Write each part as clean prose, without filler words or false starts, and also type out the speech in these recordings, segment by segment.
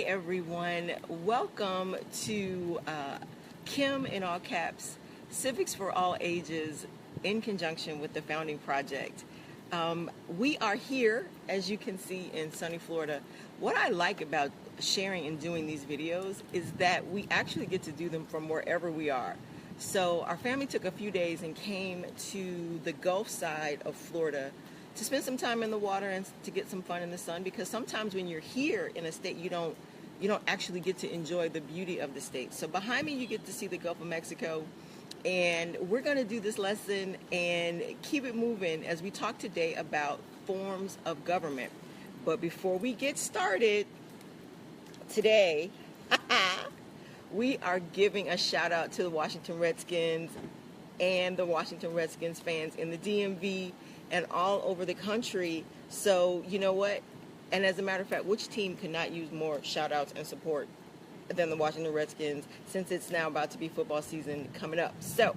everyone. Welcome to Kim in all caps, Civics for all ages in conjunction with the Founding Project. We are here, as you can see, in sunny Florida. What I like about sharing and doing these videos is that we actually get to do them from wherever we are. So our family took a few days and came to the Gulf side of Florida to spend some time in the water and to get some fun in the sun, because sometimes when you're here in a state, you don't actually get to enjoy the beauty of the state. So behind me, you get to see the Gulf of Mexico, and we're going to do this lesson and keep it moving as we talk today about forms of government. But before we get started today, we are giving a shout out to the Washington Redskins and the Washington Redskins fans in the DMV and all over the country. So you know what? And as a matter of fact, which team could not use more shout outs and support than the Washington Redskins, since it's now about to be football season coming up? So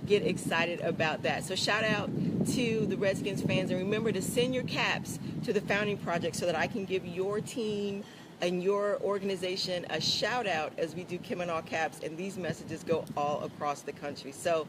get excited about that. So shout out to the Redskins fans, and remember to send your caps to the Founding Project so that I can give your team and your organization a shout out as we do Kim in all caps, and these messages go all across the country. So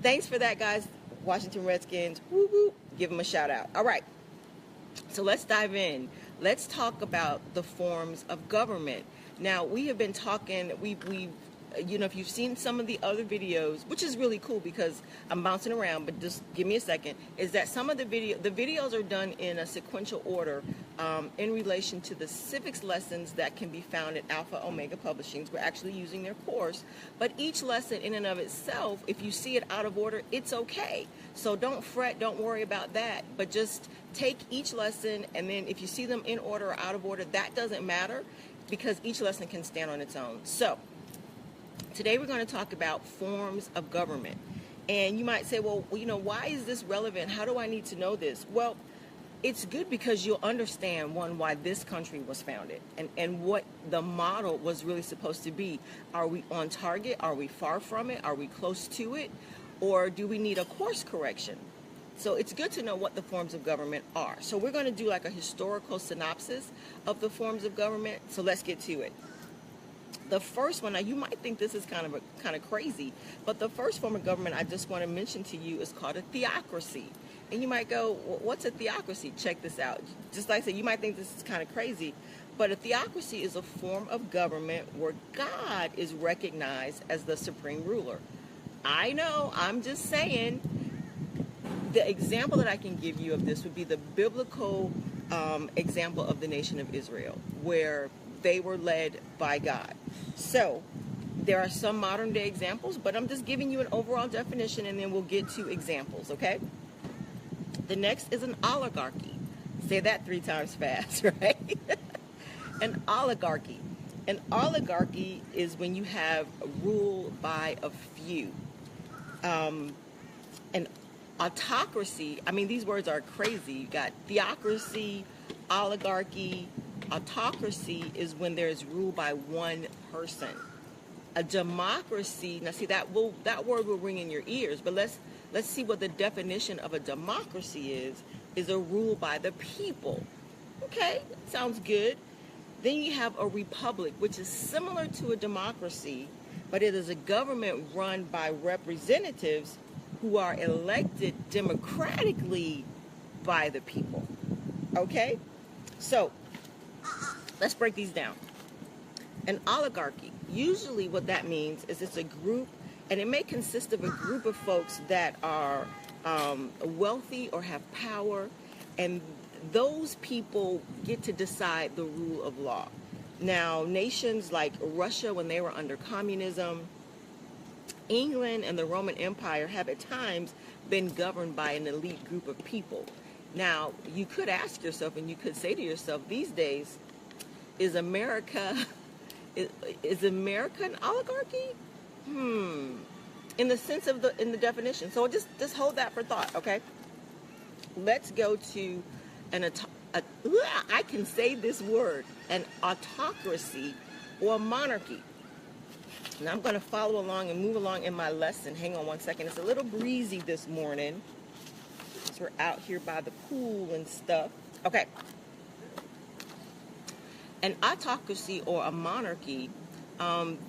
thanks for that, guys. Washington Redskins, woo woo, give them a shout out. All right, so let's dive in. Let's talk about the forms of government. Now, we have been talking, if you've seen some of the other videos, which is really cool because I'm bouncing around, but just give me a second, is that some of the videos are done in a sequential order in relation to the civics lessons that can be found at Alpha Omega Publishings. We're actually using their course, but each lesson in and of itself, if you see it out of order, it's okay. So don't fret, don't worry about that, but just take each lesson, and then if you see them in order or out of order, that doesn't matter, because each lesson can stand on its own. So today we're going to talk about forms of government. And you might say, well, why is this relevant? How do I need to know this? Well, it's good because you'll understand, one, why this country was founded and what the model was really supposed to be. Are we on target? Are we far from it? Are we close to it? Or do we need a course correction? So it's good to know what the forms of government are. So we're going to do like a historical synopsis of the forms of government. So let's get to it. The first one, now you might think this is kind of crazy, but the first form of government I just want to mention to you is called a theocracy. And you might go, well, what's a theocracy? Check this out. Just like I said, you might think this is kind of crazy, but a theocracy is a form of government where God is recognized as the supreme ruler. I know, I'm just saying. The example that I can give you of this would be the biblical example of the nation of Israel, where they were led by God. So there are some modern day examples, but I'm just giving you an overall definition, and then we'll get to examples, okay? The next is an oligarchy. Say that 3 times fast, right? An oligarchy. An oligarchy is when you have rule by a few. An autocracy, I mean, these words are crazy. You got theocracy, oligarchy. Autocracy is when there's rule by one person. A democracy, now see, that word will ring in your ears, but let's see what the definition of a democracy is a rule by the people. Okay, sounds good. Then you have a republic, which is similar to a democracy, but it is a government run by representatives who are elected democratically by the people. Okay? So, let's break these down. An oligarchy, usually what that means is it's a group, and it may consist of a group of folks that are wealthy or have power, and those people get to decide the rule of law. Now, nations like Russia, when they were under communism, England and the Roman Empire have at times been governed by an elite group of people. Now, you could ask yourself, and you could say to yourself, these days, is America an oligarchy? In the sense of in the definition. So just hold that for thought, okay? Let's go to I can say this word, an autocracy or monarchy. Now I'm going to follow along and move along in my lesson. Hang on one second. It's a little breezy this morning, we're out here by the pool and stuff. Okay. An autocracy or a monarchy,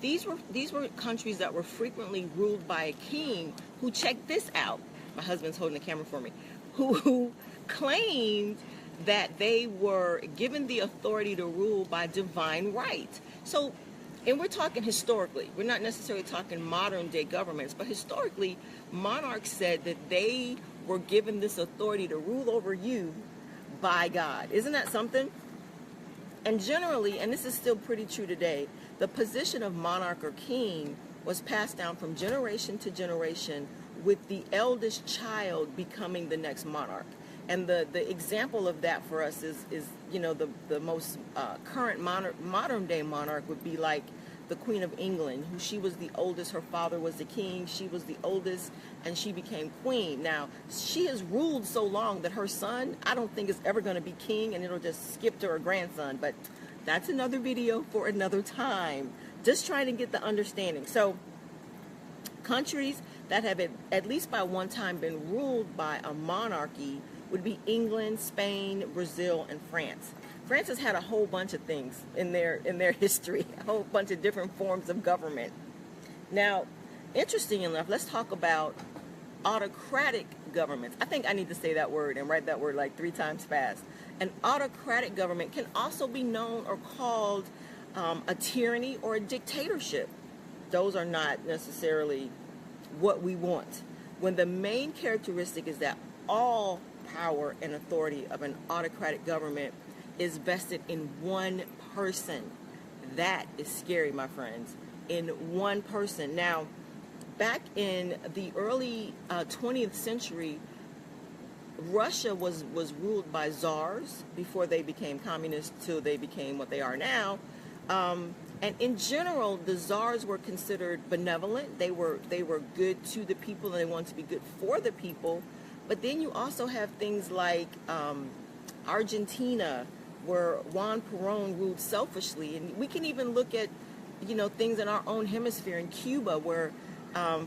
these were countries that were frequently ruled by a king who, check this out, my husband's holding the camera for me, who claimed that they were given the authority to rule by divine right. So, and we're talking historically. We're not necessarily talking modern day governments, but historically, monarchs said that they were given this authority to rule over you by God. Isn't that something? And generally, and this is still pretty true today, the position of monarch or king was passed down from generation to generation, with the eldest child becoming the next monarch. And the example of that for us is the most current modern day monarch would be like the Queen of England, who she was the oldest. Her father was the king. She was the oldest, and she became queen. Now, she has ruled so long that her son, I don't think, is ever going to be king, and it'll just skip to her grandson. But that's another video for another time. Just trying to get the understanding. So, countries that have at least by one time been ruled by a monarchy would be England, Spain, Brazil, and France. France has had a whole bunch of things in their history, a whole bunch of different forms of government. Now, interesting enough, let's talk about autocratic governments. I think I need to say that word and write that word like 3 times fast. An autocratic government can also be known or called a tyranny or a dictatorship. Those are not necessarily what we want. When the main characteristic is that all power and authority of an autocratic government is vested in one person. That is scary, my friends. In one person. Now, back in the early 20th century, Russia was ruled by czars before they became communist till they became what they are now. And in general, the czars were considered benevolent. They were good to the people, and they wanted to be good for the people. But then you also have things like Argentina, where Juan Perón ruled selfishly. And we can even look at, things in our own hemisphere in Cuba, where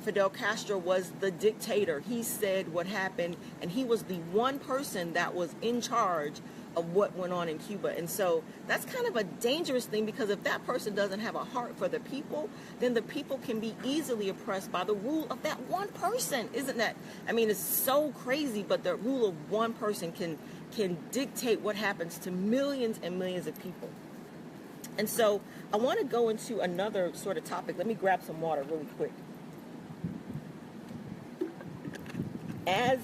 Fidel Castro was the dictator. He said what happened, and he was the one person that was in charge of what went on in Cuba. And so that's kind of a dangerous thing, because if that person doesn't have a heart for the people, then the people can be easily oppressed by the rule of that one person. Isn't that? I mean, it's so crazy, but the rule of one person can dictate what happens to millions and millions of people. And so I want to go into another sort of topic. Let me grab some water really quick. As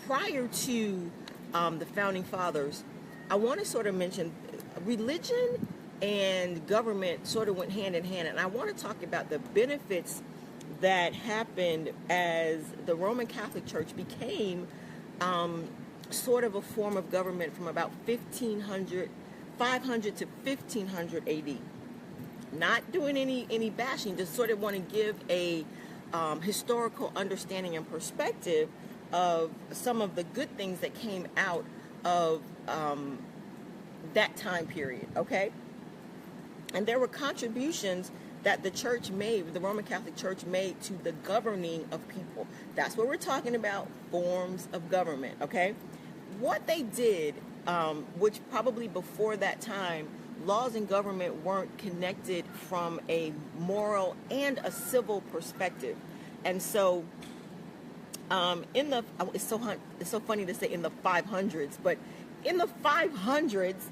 prior to the Founding Fathers, I want to sort of mention religion and government sort of went hand in hand. And I want to talk about the benefits that happened as the Roman Catholic Church became sort of a form of government from about 500 to 1500 AD. Not doing any bashing, just sort of want to give a historical understanding and perspective of some of the good things that came out of that time period, okay? And there were contributions that the church made, the Roman Catholic Church made to the governing of people. That's what we're talking about, forms of government, okay? What they did, which probably before that time, laws in government weren't connected from a moral and a civil perspective. And so it's so funny to say in the 500s, but in the 500s,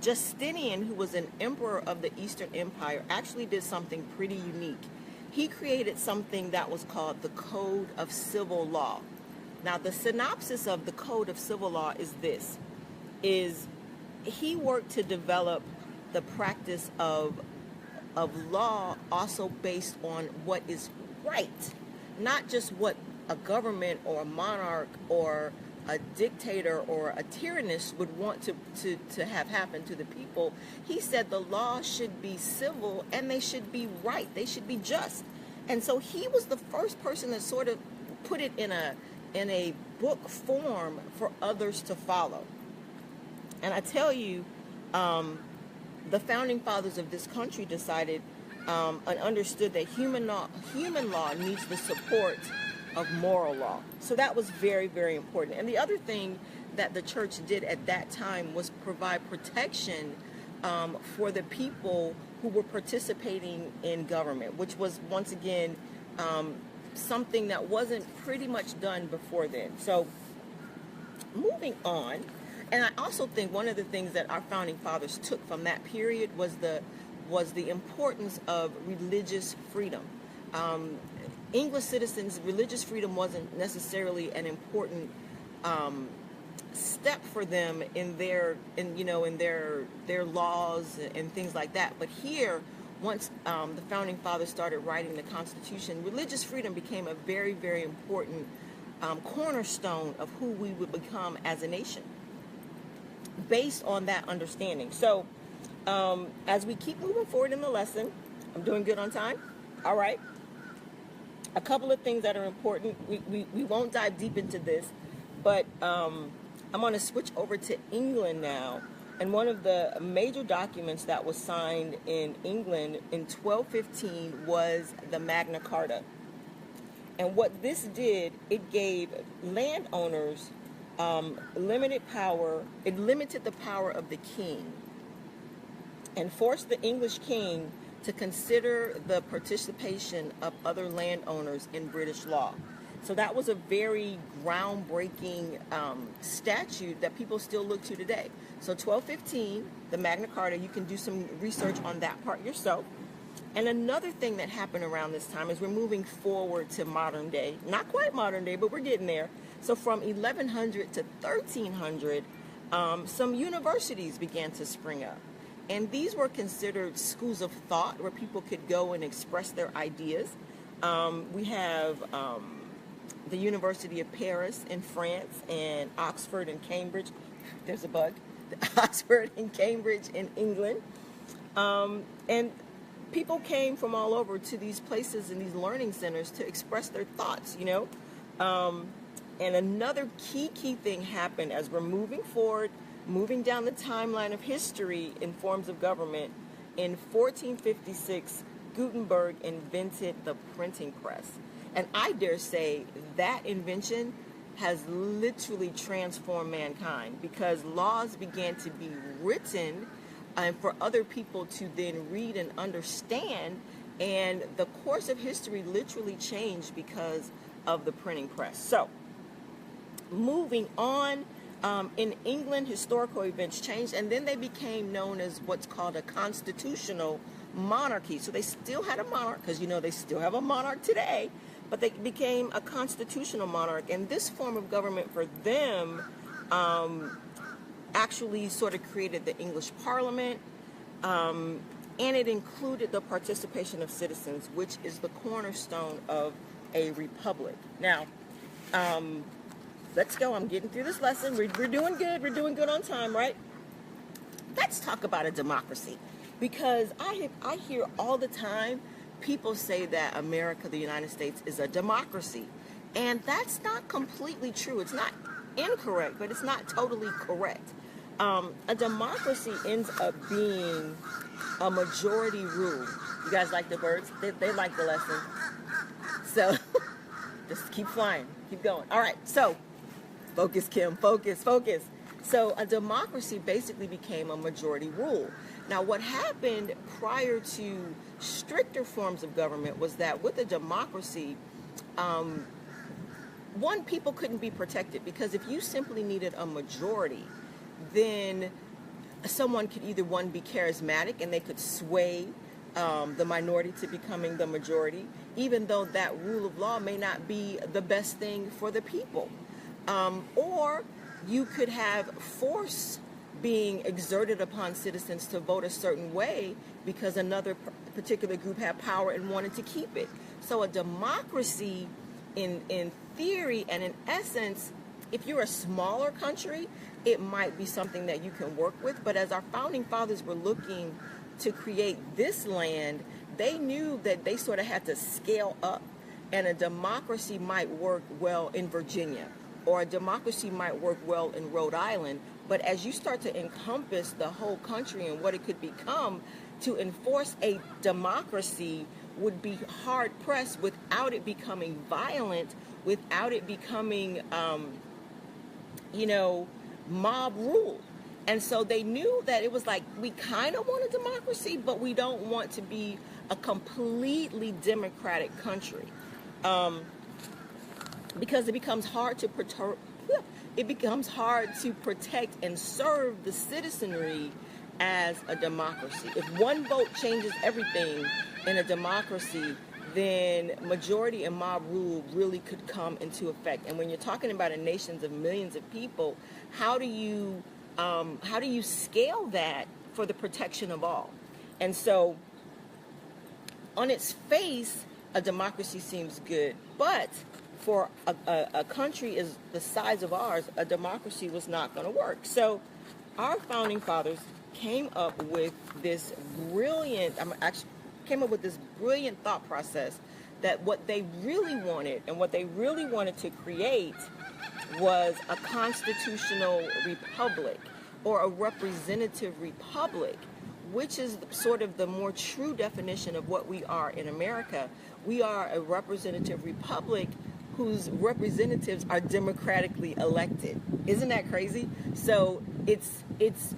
Justinian, who was an emperor of the Eastern Empire, actually did something pretty unique. He created something that was called the Code of Civil Law. Now, the synopsis of the Code of Civil Law is this, he worked to develop the practice of law also based on what is right, not just what a government or a monarch or a dictator or a tyrannist would want to have happen to the people. He said the law should be civil and they should be right. They should be just. And so he was the first person that sort of put it in a book form for others to follow. And I tell you, the founding fathers of this country decided and understood that human law needs the support of moral law. So that was very, very important. And the other thing that the church did at that time was provide protection for the people who were participating in government, which was, once again, something that wasn't pretty much done before then. So moving on, and I also think one of the things that our founding fathers took from that period was the importance of religious freedom. English citizens, religious freedom wasn't necessarily an important step for them in their laws and things like that. But here, once the founding fathers started writing the Constitution, religious freedom became a very, very important cornerstone of who we would become as a nation, based on that understanding. So as we keep moving forward in the lesson, I'm doing good on time? All right. A couple of things that are important. We won't dive deep into this, but I'm going to switch over to England now. And one of the major documents that was signed in England in 1215 was the Magna Carta. And what this did, it gave landowners limited power. It limited the power of the king and forced the English king to consider the participation of other landowners in British law. So that was a very groundbreaking statute that people still look to today. So 1215, the Magna Carta, you can do some research on that part yourself. And another thing that happened around this time is we're moving forward to modern day. Not quite modern day, but we're getting there. So from 1100 to 1300, some universities began to spring up. And these were considered schools of thought where people could go and express their ideas. We have the University of Paris in France and Oxford and Cambridge. There's a bug. Oxford and Cambridge in England. And people came from all over to these places and these learning centers to express their thoughts, And another key thing happened as we're moving forward, moving down the timeline of history in forms of government. In 1456, Gutenberg invented the printing press. And I dare say that invention has literally transformed mankind, because laws began to be written for other people to then read and understand. And the course of history literally changed because of the printing press. So, moving on, in England, historical events changed, and then they became known as what's called a constitutional monarchy. So they still had a monarch, because they still have a monarch today, but they became a constitutional monarch. And this form of government for them actually sort of created the English Parliament, and it included the participation of citizens, which is the cornerstone of a republic. Now, let's go. I'm getting through this lesson. We're doing good. We're doing good on time, right? Let's talk about a democracy, because I hear all the time people say that America, the United States, is a democracy. And that's not completely true. It's not incorrect, but it's not totally correct. A democracy ends up being a majority rule. You guys like the birds? They like the lesson. So just keep flying. Keep going. All right. So focus, Kim. Focus. So a democracy basically became a majority rule. Now, what happened prior to stricter forms of government was that with a democracy, people couldn't be protected, because if you simply needed a majority, then someone could either, one, be charismatic and they could sway the minority to becoming the majority, even though that rule of law may not be the best thing for the people. Or you could have force being exerted upon citizens to vote a certain way because another particular group had power and wanted to keep it. So a democracy, in theory and in essence, if you're a smaller country, it might be something that you can work with. But as our founding fathers were looking to create this land, they knew that they sort of had to scale up, and a democracy might work well in Virginia, or a democracy might work well in Rhode Island. But as you start to encompass the whole country and what it could become, to enforce a democracy would be hard-pressed without it becoming violent, without it becoming, mob rule. And so they knew that it was like, we kind of want a democracy, but we don't want to be a completely democratic country. Because it becomes hard to protect and serve the citizenry as a democracy. If one vote changes everything in a democracy, then majority and mob rule really could come into effect. And when you're talking about a nation of millions of people, how do you scale that for the protection of all? And so, on its face, a democracy seems good, but for a country as the size of ours, a democracy was not going to work. So, our founding fathers came up with this brilliant thought process that what they really wanted to create was a constitutional republic, or a representative republic, which is sort of the more true definition of what we are in America. We are a representative republic whose representatives are democratically elected. Isn't that crazy? So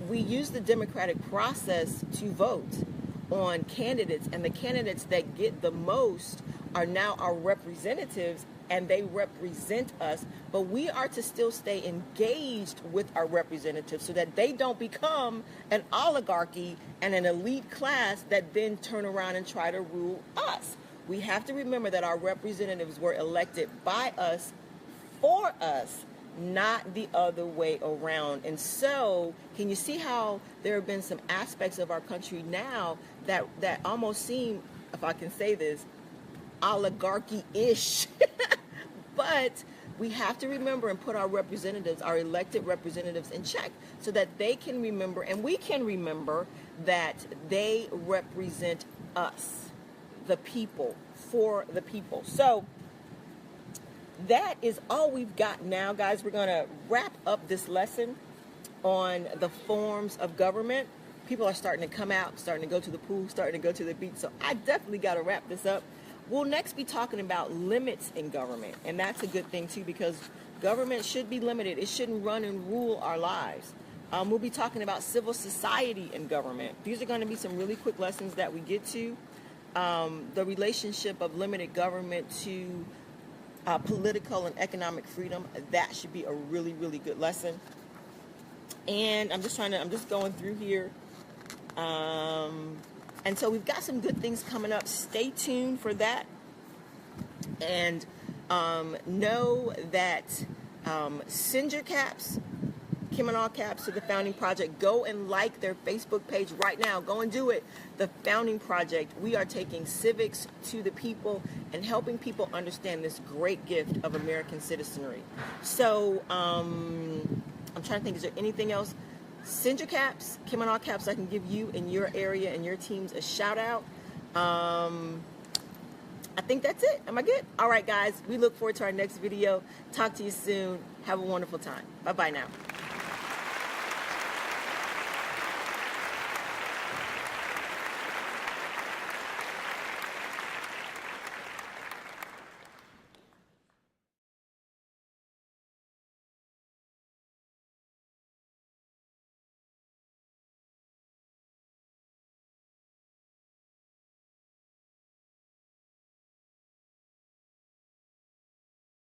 we use the democratic process to vote on candidates, and the candidates that get the most are now our representatives, and they represent us, but we are to still stay engaged with our representatives so that they don't become an oligarchy and an elite class that then turn around and try to rule us. We have to remember that our representatives were elected by us, for us, not the other way around. And so, can you see how there have been some aspects of our country now that almost seem, if I can say this, oligarchy-ish? But we have to remember and put our representatives, our elected representatives, in check so that they can remember, and we can remember, that they represent us, the people, for the people. So that is all we've got now, guys. We're going to wrap up this lesson on the forms of government. People are starting to come out, starting to go to the pool, starting to go to the beach. So I definitely got to wrap this up. We'll next be talking about limits in government, and that's a good thing too, because government should be limited. It shouldn't run and rule our lives. We'll be talking about civil society in government. These are going to be some really quick lessons that we get to. The relationship of limited government to political and economic freedom, that should be a really, really good lesson. And I'm just going through here. And so we've got some good things coming up. Stay tuned for that. And know that send your caps, Kim and All Caps, to the Founding Project. Go and like their Facebook page right now. Go and do it. The Founding Project. We are taking civics to the people and helping people understand this great gift of American citizenry. So I'm trying to think, is there anything else? Send your caps, Kim and All Caps. I can give you and your area and your teams a shout out. I think that's it. Am I good? All right, guys. We look forward to our next video. Talk to you soon. Have a wonderful time. Bye-bye now.